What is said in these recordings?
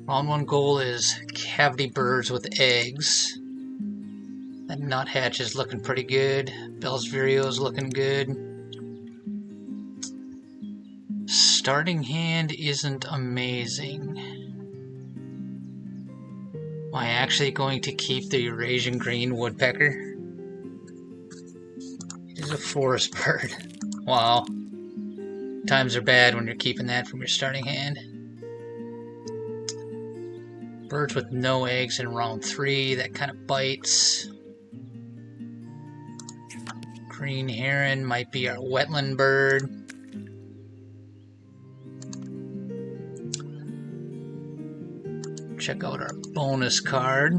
Round 1 goal is cavity birds with eggs. That nuthatch is looking pretty good. Bell's Vireo is looking good. Starting hand isn't amazing. Am I actually going to keep the Eurasian green woodpecker? It is a forest bird. Wow. Times are bad when you're keeping that from your starting hand. Birds with no eggs in round 3, that kind of bites. Green heron might be our wetland bird. Check out our bonus card.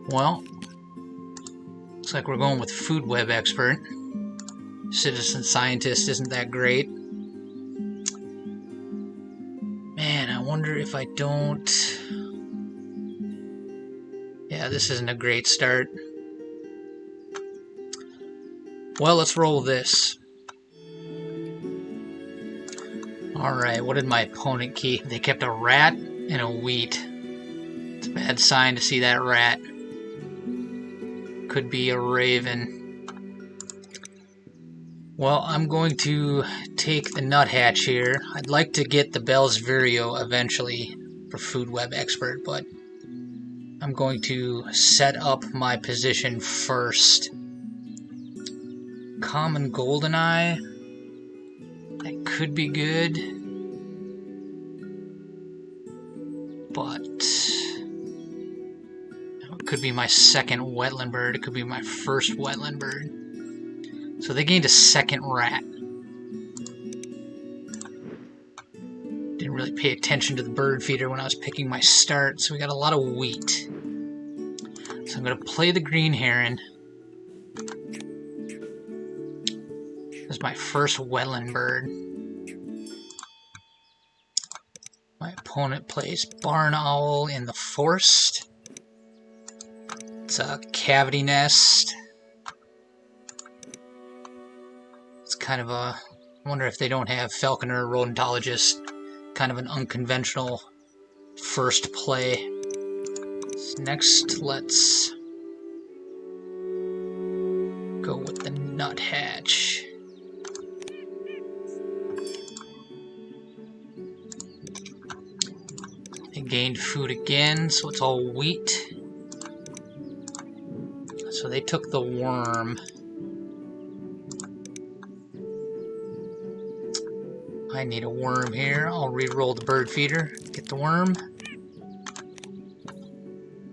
Well, looks like we're going with food web expert. Citizen scientist isn't that great. Man, I wonder if I don't... Yeah, this isn't a great start. Well, let's roll this. Alright, what did my opponent keep? They kept a rat and a wheat. It's a bad sign to see that rat. Could be a raven. Well, I'm going to take the nuthatch here. I'd like to get the Bell's Vireo eventually for food web expert, but I'm going to set up my position first. Common goldeneye. That could be good. But it could be my second wetland bird. It could be my first wetland bird. So they gained a second rat. Didn't really pay attention to the bird feeder when I was picking my start, so we got a lot of wheat. So I'm going to play the green heron as my first wetland bird. My opponent plays barn owl in the forest. It's a cavity nest. It's kind of a... I wonder if they don't have falconer rodentologist. Kind of an unconventional first play. So next, let's go with the nuthatch. They gained food again, so it's all wheat. So they took the worm. I need a worm here. I'll re-roll the bird feeder, get the worm.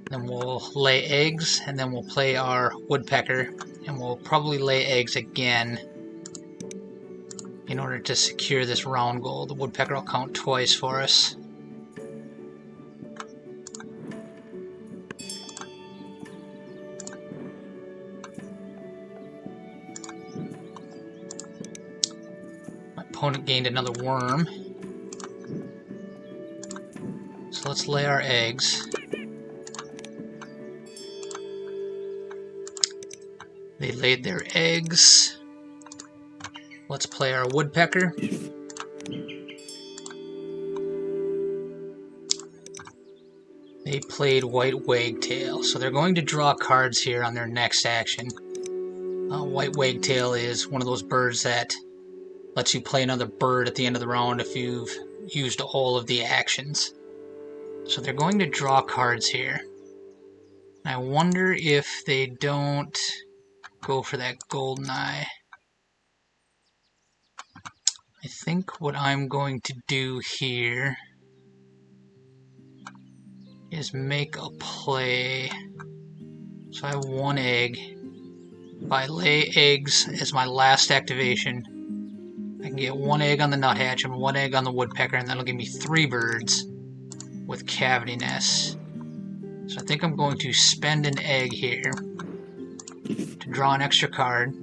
Then we'll lay eggs, and then we'll play our woodpecker, and we'll probably lay eggs again in order to secure this round goal. The woodpecker will count twice for us. Opponent gained another worm. So let's lay our eggs. They laid their eggs. Let's play our woodpecker. They played white wagtail, so they're going to draw cards here on their next action. White wagtail is one of those birds that lets you play another bird at the end of the round if you've used all of the actions. So they're going to draw cards here. I wonder if they don't go for that golden eye. I think what I'm going to do here is make a play. So I have one egg. If I lay eggs as my last activation, I can get one egg on the nuthatch and one egg on the woodpecker, and that'll give me 3 birds with cavity nests. So I think I'm going to spend an egg here to draw an extra card.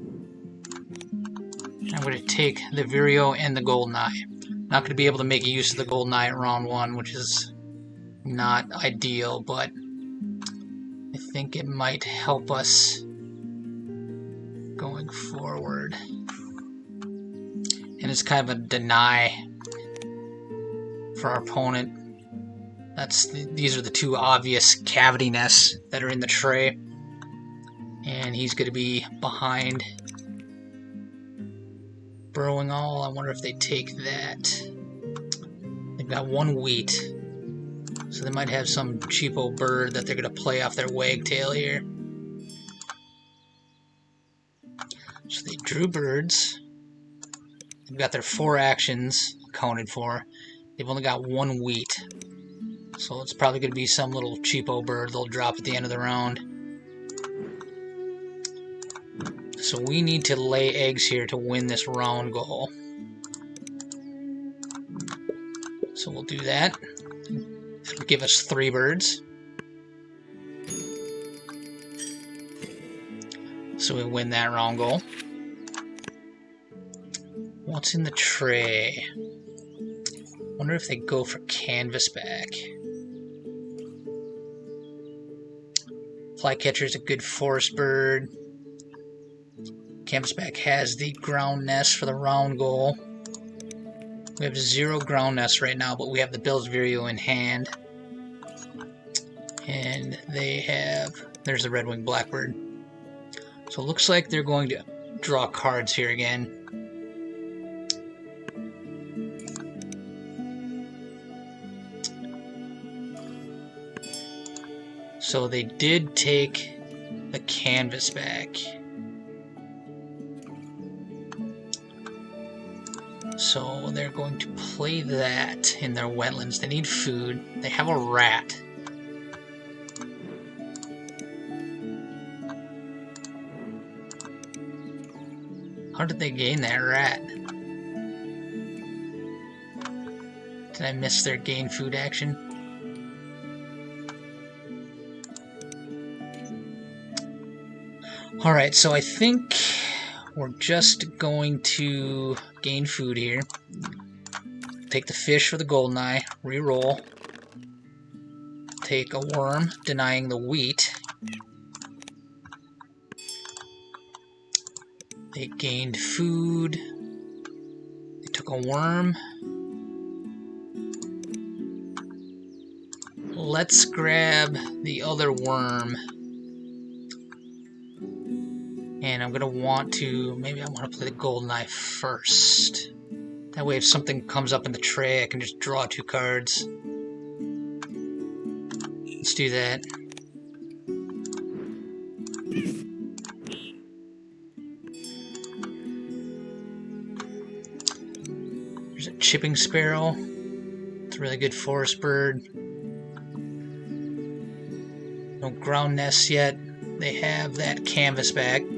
I'm going to take the Vireo and the goldeneye. I'm not going to be able to make use of the goldeneye at round 1, which is not ideal, but I think it might help us going forward. And it's kind of a deny. for our opponent. These are the two obvious cavity nests that are in the tray. And he's going to be behind burrowing all. I wonder if they take that. They've got one wheat. So they might have some cheapo bird that they're going to play off their wagtail here. So they drew birds. They've got their 4 actions accounted for. They've only got one wheat. So it's probably going to be some little cheapo bird they'll drop at the end of the round. So we need to lay eggs here to win this round goal. So we'll do that. That'll give us 3 birds. So we win that round goal. What's in the tray? Wonder if they go for canvasback. Flycatcher's a good forest bird. Canvasback has the ground nest for the round goal. We have 0 ground nests right now, but we have the Bill's Vireo in hand. And they have... There's the red-winged blackbird. So it looks like they're going to draw cards here again. So they did take the canvasback. So they're going to play that in their wetlands. They need food. They have a rat. How did they gain that rat? Did I miss their gain food action? Alright, so I think we're just going to gain food here. Take the fish for the goldeneye, re-roll. Take a worm, denying the wheat. They gained food. They took a worm. Let's grab the other worm. And I'm going to want to, maybe I want to play the goldeneye first. That way if something comes up in the tray, I can just draw 2 cards. Let's do that. There's a chipping sparrow. It's a really good forest bird. No ground nests yet. They have that canvasback.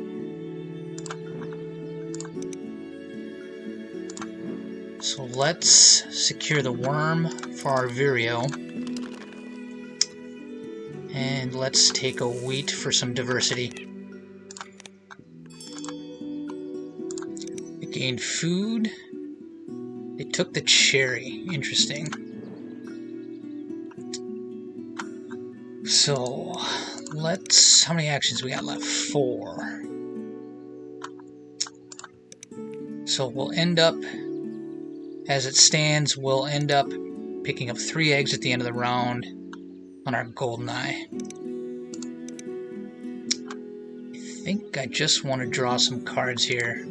So let's secure the worm for our Vireo. And let's take a wheat for some diversity. They gained food. They took the cherry. Interesting. So let's... How many actions we got left? 4. So we'll end up... As it stands, we'll end up picking up 3 eggs at the end of the round on our goldeneye. I think I just want to draw some cards here.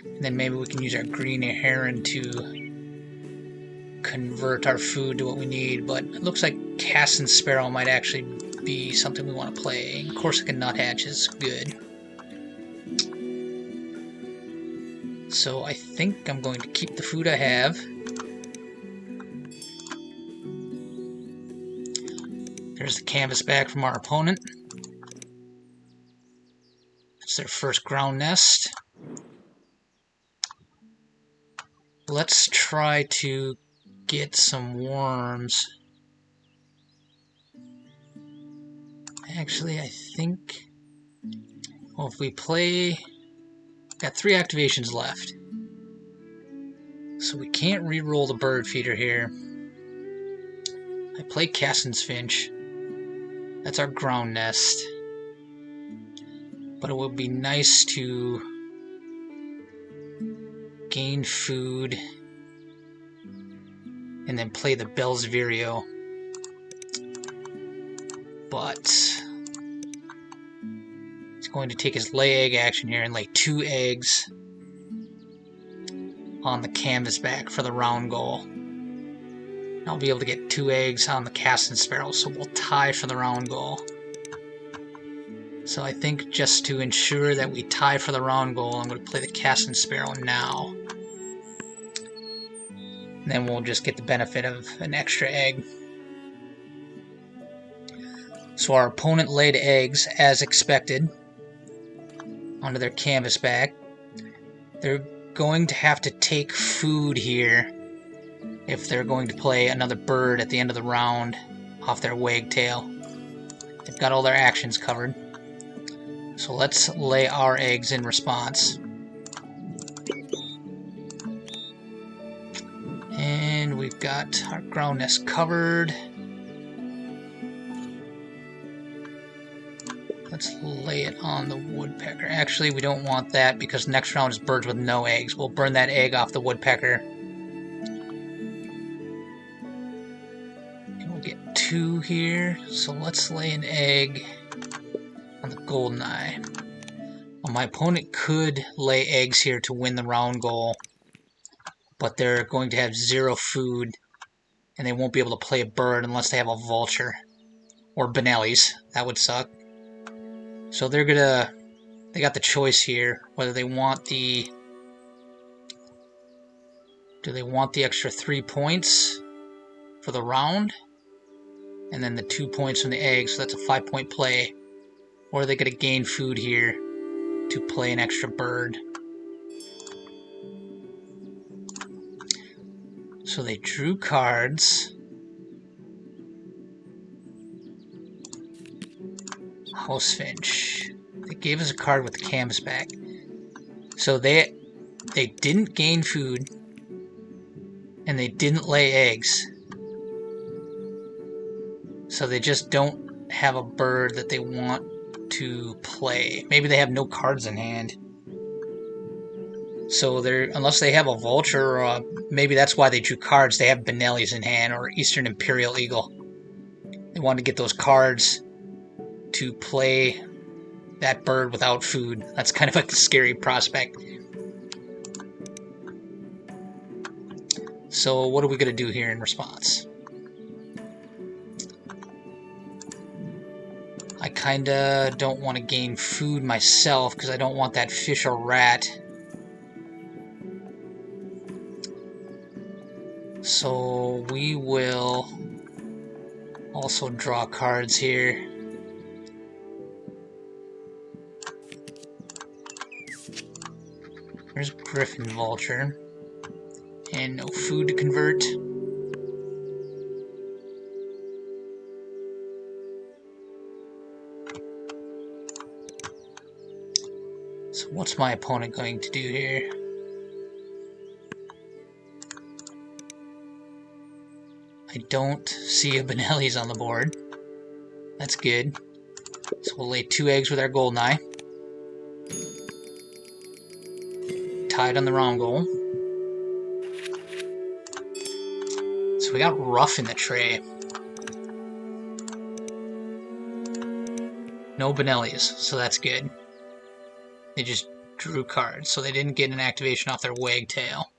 And then maybe we can use our green heron to convert our food to what we need. But it looks like Cassin Sparrow might actually be something we want to play. Corsican Nuthatch is good. So I think I'm going to keep the food I have. There's the canvasback from our opponent. That's their first ground nest. Let's try to get some worms. Actually, I think... Well, if we play... Got 3 activations left. So we can't re-roll the bird feeder here. I play Cassin's Finch. That's our ground nest. But it would be nice to gain food and then play the Bell's Vireo. But he's going to take his lay egg action here and lay 2 eggs on the canvas back for the round goal. I'll be able to get 2 eggs on the Casting Sparrow, so we'll tie for the round goal. So I think just to ensure that we tie for the round goal, I'm going to play the Casting Sparrow now. And then we'll just get the benefit of an extra egg. So our opponent laid eggs as expected onto their canvas back. They're going to have to take food here if they're going to play another bird at the end of the round off their wagtail. They've got all their actions covered. So let's lay our eggs in response. And we've got our ground nest covered. Let's lay it on the woodpecker. Actually, we don't want that because next round is birds with no eggs. We'll burn that egg off the woodpecker. And we'll get 2 here. So let's lay an egg on the goldeneye. Well, my opponent could lay eggs here to win the round goal, but they're going to have 0 food, and they won't be able to play a bird unless they have a vulture or Benellis. That would suck. So they got the choice here whether they want do they want the extra 3 points for the round, and then the 2 points from the egg, so that's a 5-point play, or are they going to gain food here to play an extra bird? So they drew cards. Housefinch. They gave us a card with the canvas back. So they didn't gain food, and they didn't lay eggs. So they just don't have a bird that they want to play. Maybe they have no cards in hand. So unless they have a vulture, or maybe that's why they drew cards. They have Benellis in hand or Eastern Imperial Eagle. They wanted to get those cards to play that bird without food. That's kind of like a scary prospect. So what are we going to do here in response? I kinda don't want to gain food myself because I don't want that fish or rat. So we will also draw cards here. There's Griffin Vulture. And no food to convert. So what's my opponent going to do here? I don't see a Benelli's on the board. That's good. So we'll lay 2 eggs with our goldeneye. Tied on the round goal. So we got rough in the tray. No Benelli's, so that's good. They just drew cards, so they didn't get an activation off their wagtail.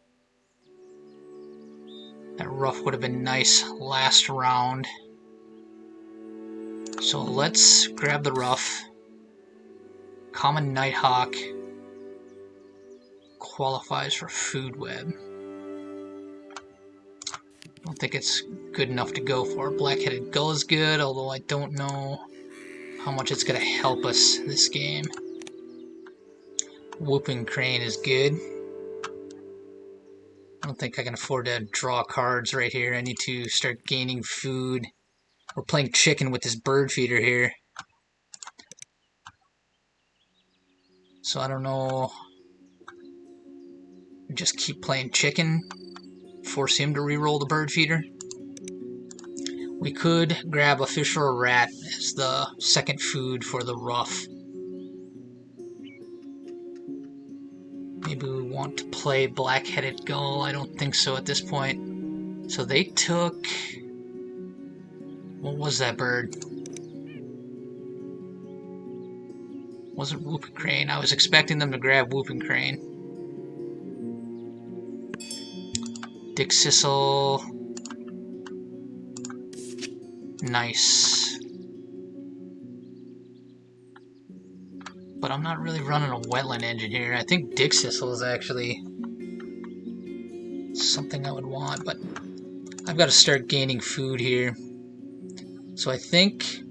That rough would have been nice last round. So let's grab the rough. Common Nighthawk qualifies for food web. I don't think it's good enough to go for. Black-headed gull is good, although I don't know how much it's going to help us this game. Whooping crane is good. I don't think I can afford to draw cards right here. I need to start gaining food. We're playing chicken with this bird feeder here. So I don't know. Just keep playing chicken. Force him to reroll the bird feeder. We could grab a fish or a rat as the second food for the rough. Maybe we want to play black-headed gull. I don't think so at this point. So they took... What was that bird? Wasn't whooping crane. I was expecting them to grab whooping crane. Dick Sissel. Nice. But I'm not really running a wetland engine here. I think Dick Sissel is actually something I would want, but I've got to start gaining food here. So I think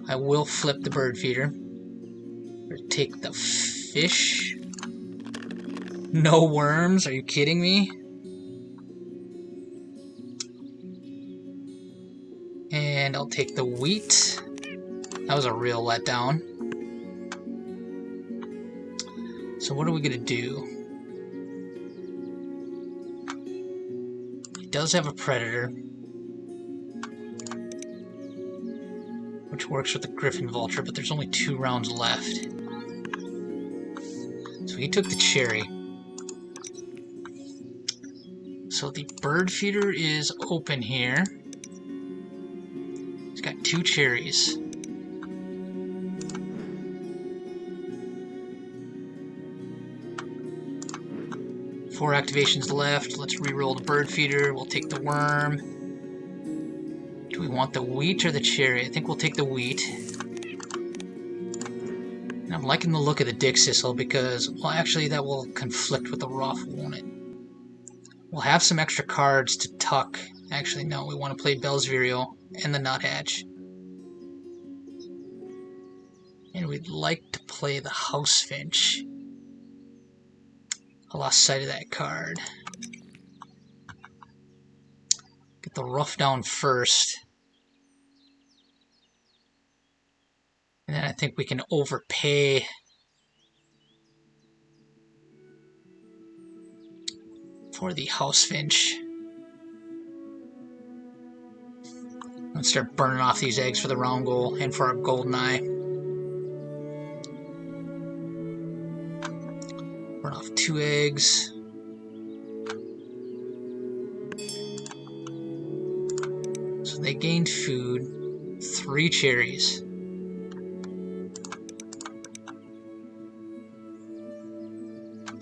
I will flip the bird feeder. Or take the fish. No worms? Are you kidding me? And I'll take the wheat. That was a real letdown. So what are we gonna do? He does have a predator, which works with the griffin vulture, but there's only 2 rounds left. So he took the cherry. So the bird feeder is open here. He's got 2 cherries. Four activations left. Let's re-roll the bird feeder. We'll take the worm. Do we want the wheat or the cherry? I think we'll take the wheat. And I'm liking the look of the Dick Sissel because, well, actually that will conflict with the rough, won't it? We'll have some extra cards to tuck. Actually, no, we want to play Bell's Vireo and the Nuthatch. And we'd like to play the House Finch. I lost sight of that card. Get the rough down first. And then I think we can overpay for the House Finch. Let's start burning off these eggs for the round goal and for our golden eye. Burn off 2 eggs. So they gained food. 3 cherries.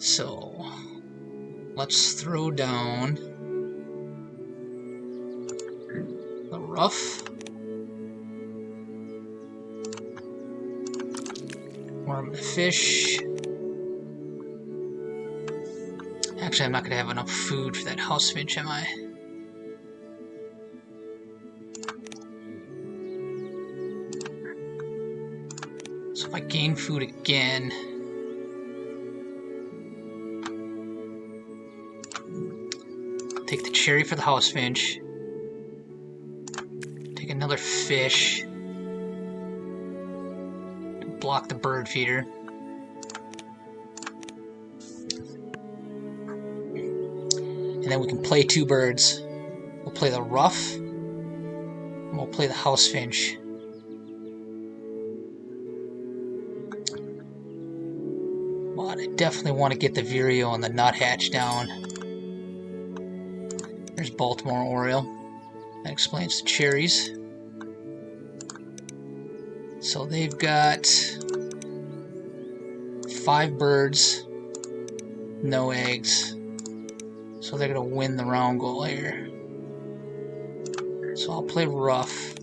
So let's throw down the rough. Worm the fish. Actually, I'm not going to have enough food for that House Finch, am I? So if I gain food again... Take the cherry for the House Finch. Take another fish. To block the bird feeder. And then we can play 2 birds. We'll play the rough. And we'll play the House Finch. But I definitely want to get the Vireo and the Nuthatch down. There's Baltimore Oriole. That explains the cherries. So they've got 5 birds, no eggs. So they're going to win the round goal here. So I'll play rough.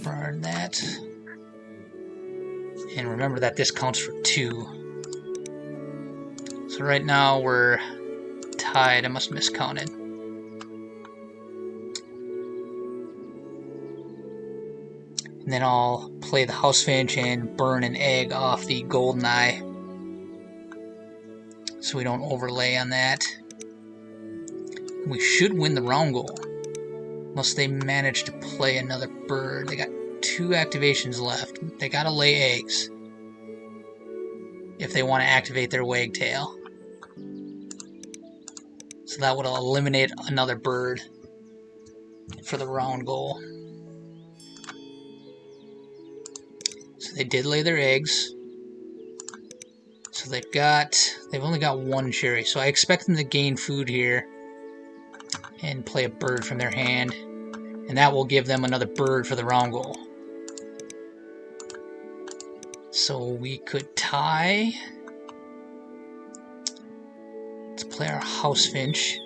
Burn that. And remember that this counts for 2. So right now we're tied. I must have miscounted. And then I'll play the House Finch and burn an egg off the golden eye, so we don't overlay on that. We should win the round goal, unless they manage to play another bird. They got 2 activations left. They gotta lay eggs if they want to activate their wagtail. So that would eliminate another bird for the round goal. So they did lay their eggs. So So they've only got one cherry, so I expect them to gain food here and play a bird from their hand, and that will give them another bird for the round goal. So we could tie. Let's play our house finch.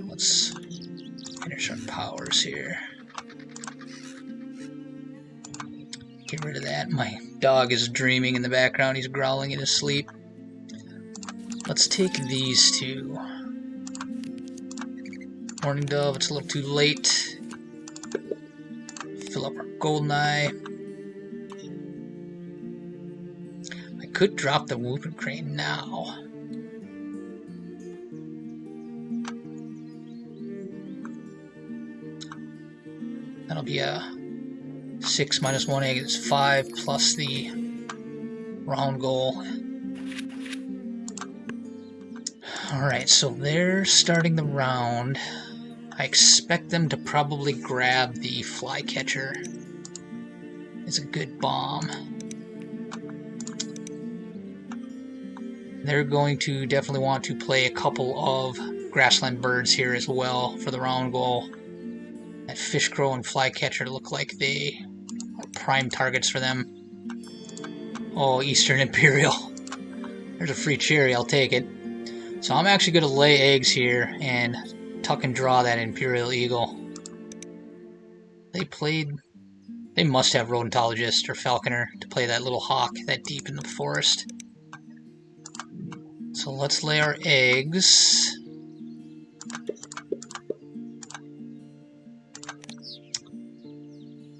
Let's finish our powers here. Get rid of that. My dog is dreaming in the background. He's growling in his sleep. Let's take these two. Morning dove, it's a little too late. Fill up our goldeneye. I could drop the whooping crane now. That'll be a 6 minus 1 egg is 5 plus the round goal. Alright, so they're starting the round. I expect them to probably grab the flycatcher. It's a good bomb. They're going to definitely want to play a couple of grassland birds here as well for the round goal. That fish crow and flycatcher look like they are prime targets for them. Oh, Eastern Imperial. There's a free cherry, I'll take it. So I'm actually going to lay eggs here and tuck and draw that Imperial Eagle. They must have rodentologist or falconer to play that little hawk that deep in the forest. So let's lay our eggs.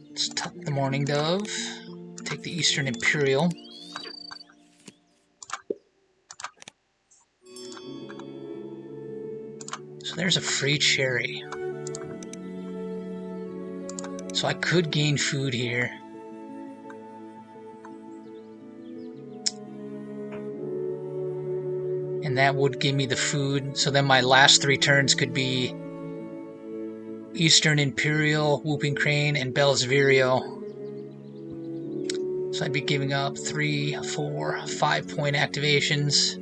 Let's tuck the Morning Dove. Take the Eastern Imperial. So there's a free cherry. So I could gain food here. And that would give me the food. So then my last 3 turns could be Eastern Imperial, Whooping Crane, and Bell's Vireo. So I'd be giving up 3, 4, 5 point activations.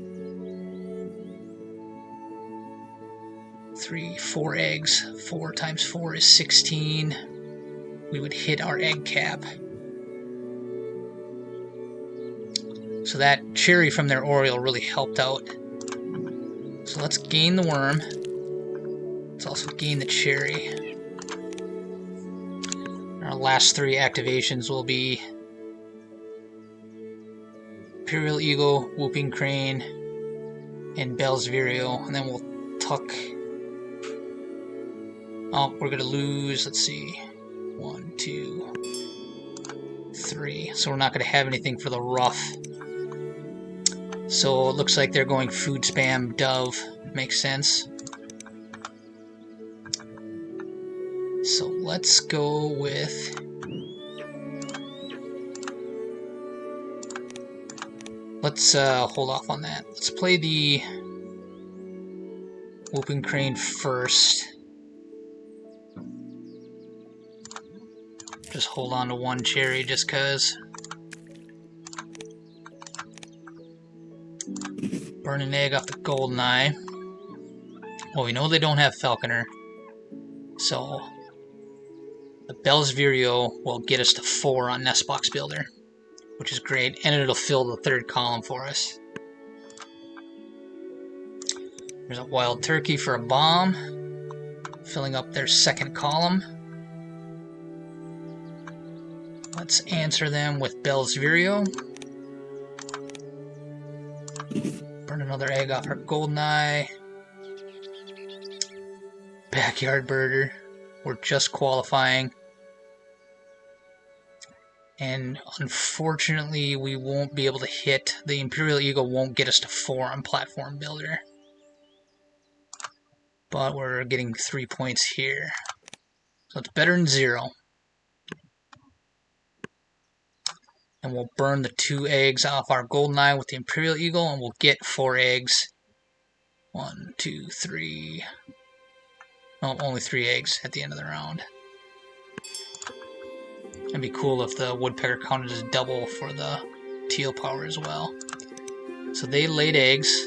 4 eggs. 4 times 4 is 16. We would hit our egg cap. So that cherry from their Oriole really helped out. So let's gain the worm. Let's also gain the cherry. Our last 3 activations will be Imperial Eagle, Whooping Crane, and Bell's Vireo. And then we'll tuck. Oh, we're going to lose, let's see, 1, 2, 3. So we're not going to have anything for the rough. So it looks like they're going food spam dove. Makes sense. So let's go with let's hold off on that. Let's play the Whooping Crane first. Just hold on to 1 cherry just cause. Burn an egg off the goldeneye. Well, we know they don't have falconer. So the Bell's Vireo will get us to 4 on Nest Box Builder, which is great, and it'll fill the 3rd column for us. There's a wild turkey for a bomb, filling up their 2nd column. Let's answer them with Bell's Vireo. Burn another egg off our goldeneye. Backyard birder. We're just qualifying. And unfortunately, we won't be able to hit. The Imperial Eagle won't get us to 4 on Platform Builder. But we're getting 3 points here. So it's better than 0. And we'll burn the 2 eggs off our goldeneye with the Imperial Eagle, and we'll get 4 eggs. 1, 2, 3, No, only 3 eggs at the end of the round. It'd be cool if the woodpecker counted as double for the teal power as well. So they laid eggs,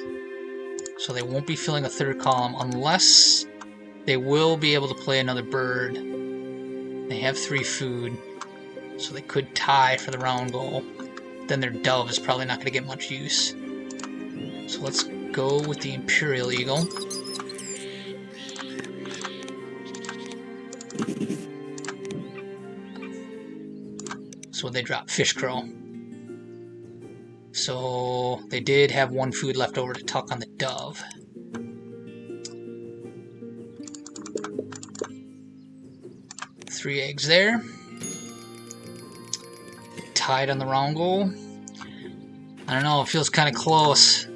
so they won't be filling a third column unless they will be able to play another bird. They have 3 food, so they could tie for the round goal. Then their dove is probably not going to get much use. So let's go with the Imperial Eagle. So they drop Fish Crow. So they did have 1 food left over to tuck on the dove. Three eggs there. Tied on the round goal. I don't know, it feels kind of close.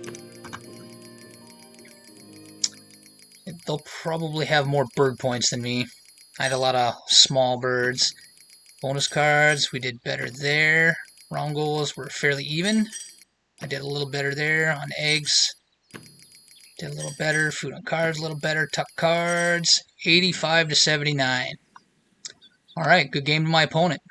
They'll probably have more bird points than me. I had a lot of small birds. Bonus cards, we did better there. Round goals were fairly even. I did a little better there on eggs. Did a little better. Food on cards, a little better. Tuck cards, 85 to 79. Alright, good game to my opponent.